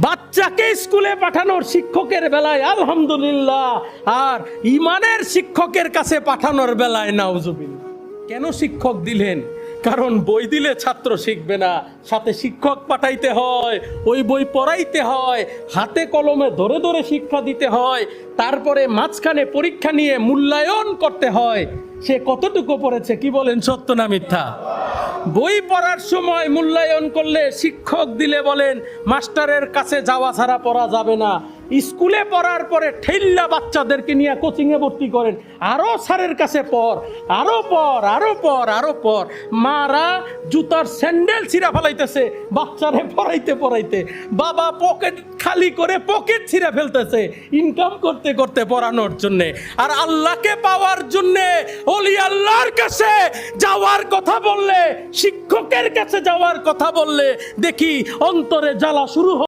বাচ্চাকে স্কুলে পাঠানোর শিক্ষকের বেলায় আলহামদুলিল্লাহ, আর ইমানের শিক্ষকের কাছে পাঠানোর বেলায় নাউজুবিল্লাহ। কেন শিক্ষক দিলেন? কারণ বই দিলে ছাত্র শিখবে না, সাথে শিক্ষক পাঠাইতে হয়, ওই বই পড়াইতে হয়, হাতে কলমে ধরে ধরে শিক্ষা দিতে হয়, তারপরে মাঝখানে পরীক্ষা নিয়ে মূল্যায়ন করতে হয় সে কতটুকু পড়েছে। কি বলেন, সত্য না মিথ্যা? বই পড়ার সময় মূল্যায়ন করলে, শিক্ষক দিলে বলেন মাস্টারের কাছে যাওয়া ছাড়া পড়া যাবে না। স্কুলে পড়ার পরে ঠেল্লা বাচ্চাদেরকে নিয়ে কোচিংয়ে ভর্তি করেন, আরো স্যারের কাছে পড়, আরো পড়, আরো পড়, আরো পড়। মারা জুতার স্যান্ডেল ছিঁড়া ফেলাইতেছে বাচ্চারে পড়াইতে পড়াইতে, বাবা পকেট খালি করে পকেট ছিঁড়া ফেলতেছে ইনকাম করতে করতে পড়ানোর জন্যে। আর আল্লাহকে পাওয়ার জন্যে ওলি আল্লাহর কাছে যাওয়ার কথা বললে, শিক্ষকের কাছে যাওয়ার কথা বললে দেখি অন্তরে জ্বালা শুরু হয়।